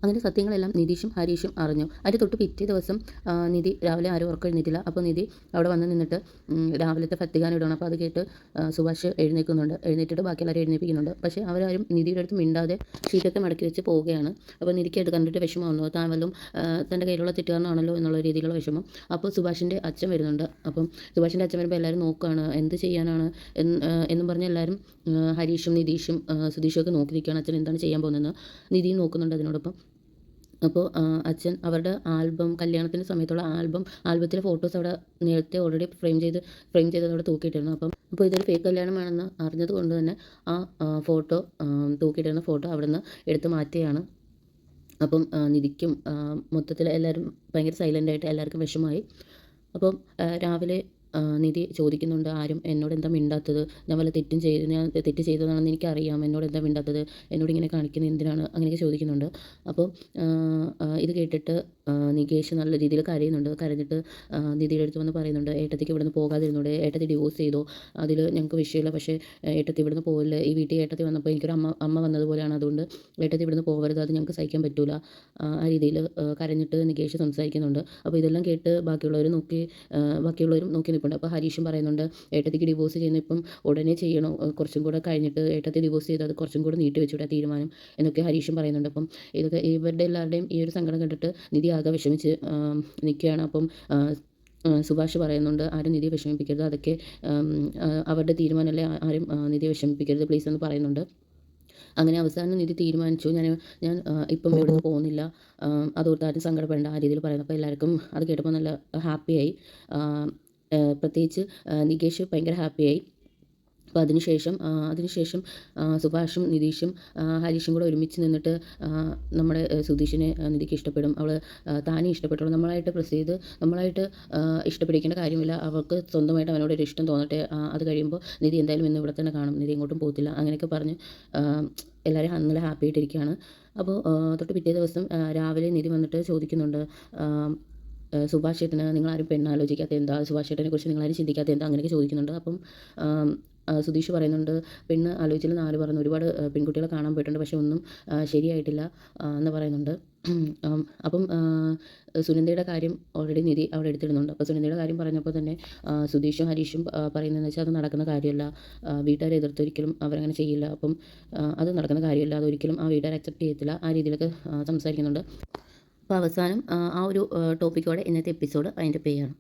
അങ്ങനെ സത്യങ്ങളെല്ലാം നിതീഷും ഹരീഷും അറിഞ്ഞു. അതിൻ്റെ തൊട്ട് പിറ്റേ ദിവസം നിധി രാവിലെ ആരും ഉറക്കം എഴുന്നേറ്റില്ല. അപ്പോൾ നിധി അവിടെ വന്ന് നിന്നിട്ട് രാവിലത്തെ ഭക്തിഗാനം ഇടണം. അപ്പോൾ അത് കേട്ട് സുഭാഷ് എഴുന്നേറ്റിട്ട് ബാക്കി എല്ലാവരും എഴുന്നേൽപ്പിക്കുന്നുണ്ട്. പക്ഷേ അവരാരും നിധിയുടെ അടുത്ത് മിണ്ടാതെ ഷീറ്റൊക്കെ മടക്കി വെച്ച് പോവുകയാണ്. അപ്പോൾ നിധിക്ക് അത് കണ്ടിട്ട് വിഷമമാവുന്നു. താൻ വല്ലതും തൻ്റെ കയ്യിലുള്ള തെറ്റുകാരനാണല്ലോ എന്നുള്ള രീതിയിലുള്ള വിഷമം. അപ്പോൾ സുഭാഷിൻ്റെ അച്ഛൻ വരുന്നുണ്ട്. അപ്പം സുഭാഷിൻ്റെ അച്ഛൻ വരുമ്പോൾ എല്ലാവരും നോക്കുകയാണ്, എന്ത് ചെയ്യാനാണ് എന്നും പറഞ്ഞ് എല്ലാവരും ഹരീഷും നിതീഷും സുധീഷും ഒക്കെ നോക്കി നിൽക്കുകയാണ്. അച്ഛൻ എന്താണ് ചെയ്യാൻ പോകുന്നതെന്ന് നിധിയും നോക്കുന്നുണ്ട് അതിനോടൊപ്പം. അപ്പോൾ അച്ഛൻ അവരുടെ കല്യാണത്തിൻ്റെ സമയത്തുള്ള ആൽബത്തിലെ ഫോട്ടോസ് അവിടെ നേരത്തെ ഓൾറെഡി ഫ്രെയിം ചെയ്ത് അവിടെ തൂക്കിയിട്ടിരുന്നു. അപ്പോൾ ഇതൊരു ഫേക്ക് കല്യാണമാണെന്ന് അറിഞ്ഞത് കൊണ്ട് തന്നെ ആ ഫോട്ടോ തൂക്കിയിട്ടിരുന്ന ഫോട്ടോ അവിടെ നിന്ന് എടുത്ത് മാറ്റുകയാണ്. അപ്പം നിധിക്കും മൊത്തത്തിൽ എല്ലാവരും ഭയങ്കര സൈലൻ്റായിട്ട് എല്ലാവർക്കും വിഷമമായി. അപ്പം രാവിലെ നിധി ചോദിക്കുന്നുണ്ട്, ആരും എന്നോട് എന്താ മിണ്ടാത്തത്, ഞാൻ തെറ്റ് ചെയ്തതാണെന്ന് എനിക്കറിയാം, എന്നോട് എന്താ മിണ്ടാത്തത്, എന്നോട് ഇങ്ങനെ കാണിക്കുന്നത് എന്തിനാണ്, അങ്ങനെയൊക്കെ ചോദിക്കുന്നുണ്ട്. അപ്പോൾ ഇത് കേട്ടിട്ട് നികേഷ് നല്ല രീതിയിൽ കരഞ്ഞിട്ട് നിധിയുടെ അടുത്ത് വന്ന് പറയുന്നുണ്ട്, ഏട്ടത്തിക്ക് ഇവിടുന്ന് പോകാതിരുന്നൂടെ, ഏട്ടത്തി ഡിവോഴ്സ് ചെയ്തോ, അതിൽ ഞങ്ങൾക്ക് വിഷയമില്ല, പക്ഷേ ഏട്ടത്തി ഇവിടുന്ന് പോകില്ല, ഈ വീട്ടിൽ ഏട്ടത്തി വന്നപ്പോൾ എനിക്കൊരു അമ്മ വന്നതുപോലെയാണ്, അതുകൊണ്ട് ഏട്ടത്തി ഇവിടുന്ന് പോകരുത്, അത് ഞങ്ങൾക്ക് സഹിക്കാൻ പറ്റില്ല, ആ രീതിയിൽ കരഞ്ഞിട്ട് നികേഷ് സംസാരിക്കുന്നുണ്ട്. അപ്പോൾ ഇതെല്ലാം കേട്ട് ബാക്കിയുള്ളവരും നോക്കി നിൽപ്പുണ്ട്. അപ്പോൾ ഹരീഷും പറയുന്നുണ്ട്, ഏട്ടത്തിക്ക് ഡിവോഴ്സ് ചെയ്യുന്ന ഇപ്പം ഉടനെ ചെയ്യണോ, കുറച്ചും കൂടെ കഴിഞ്ഞിട്ട് ഏട്ടത്തി ഡിവോഴ്സ് ചെയ്ത് അത് കുറച്ചും കൂടെ നീട്ടി വെച്ചുകൂടെ തീരുമാനം എന്നൊക്കെ ഹരീഷും പറയുന്നുണ്ട്. അപ്പം ഇതൊക്കെ ഇവരുടെ എല്ലാവരുടെയും ഈ ഒരു സങ്കടം കണ്ടിട്ട് നിധി ആകെ വിഷമിച്ച് നിൽക്കുകയാണ്. അപ്പം സുഭാഷ് പറയുന്നുണ്ട്, ആരും നിധിയെ വിഷമിപ്പിക്കരുത്, അതൊക്കെ അവരുടെ തീരുമാനമല്ലേ, ആരും നിധിയെ വിഷമിപ്പിക്കരുത് പ്ലീസ് എന്ന് പറയുന്നുണ്ട്. അങ്ങനെ അവസാനം നിധി തീരുമാനിച്ചു, ഞാൻ ഇപ്പം ഇവിടുന്ന് പോകുന്നില്ല, അതോർത്ത് ആരും സങ്കടപ്പെടേണ്ട, ആ രീതിയിൽ പറയുന്നു. അപ്പോൾ എല്ലാവർക്കും അത് കേട്ടപ്പോൾ നല്ല ഹാപ്പിയായി. പ്രത്യേകിച്ച് നികേഷ് ഭയങ്കര ഹാപ്പിയായി. അപ്പോൾ അതിനുശേഷം സുഭാഷും നിതീഷും ഹരീഷും കൂടെ ഒരുമിച്ച് നിന്നിട്ട് നമ്മുടെ സുധീഷിനെ നിധിക്ക് ഇഷ്ടപ്പെടും, അവൾ താനേ ഇഷ്ടപ്പെട്ടുള്ളൂ, നമ്മളായിട്ട് ഇഷ്ടപ്പെടിക്കേണ്ട കാര്യമില്ല, അവൾക്ക് സ്വന്തമായിട്ട് അവനോട് ഒരു ഇഷ്ടം തോന്നട്ടെ, അത് കഴിയുമ്പോൾ നിധി എന്തായാലും ഇന്ന് ഇവിടെ തന്നെ കാണും, നിധി എങ്ങോട്ടും പോകത്തില്ല, അങ്ങനെയൊക്കെ പറഞ്ഞ് എല്ലാവരും നല്ല ഹാപ്പി ആയിട്ടിരിക്കുകയാണ്. അപ്പോൾ തൊട്ട് പിറ്റേ ദിവസം രാവിലെ നിധി വന്നിട്ട് ചോദിക്കുന്നുണ്ട്, സുഭാഷ് ചേട്ടന് നിങ്ങളാരും പെണ്ണാലോചിക്കാത്ത എന്താ, സുഭാഷ് ചേട്ടനെ കുറിച്ച് നിങ്ങളാരും ചിന്തിക്കാത്ത എന്താ, അങ്ങനെയൊക്കെ ചോദിക്കുന്നുണ്ട്. അപ്പം സുധീഷ് പറയുന്നുണ്ട്, പെണ്ണ് ആലോചിച്ചാൽ 4 പറഞ്ഞു, ഒരുപാട് പെൺകുട്ടികളെ കാണാൻ പോയിട്ടുണ്ട്, പക്ഷെ ഒന്നും ശരിയായിട്ടില്ല എന്ന് പറയുന്നുണ്ട്. അപ്പം സുനന്ദയുടെ കാര്യം ഓൾറെഡി നിധി അവിടെ എടുത്തിടുന്നുണ്ട്. അപ്പോൾ സുനന്ദയുടെ കാര്യം പറഞ്ഞപ്പോൾ തന്നെ സുധീഷും ഹരീഷും പറയുന്നതെന്ന് വെച്ചാൽ അത് നടക്കുന്ന കാര്യമല്ല, വീട്ടുകാരെ എതിർത്തൊരിക്കലും അവരങ്ങനെ ചെയ്യില്ല, അപ്പം അത് നടക്കുന്ന കാര്യമല്ല, അതൊരിക്കലും ആ വീട്ടുകാർ അക്സെപ്റ്റ് ചെയ്യത്തില്ല, ആ രീതിയിലൊക്കെ സംസാരിക്കുന്നുണ്ട്. അപ്പോൾ അവസാനം ആ ഒരു ടോപ്പിക്കോടെ ഇന്നത്തെ എപ്പിസോഡ് വൈൻഡപ്പ് ചെയ്യുകയാണ്.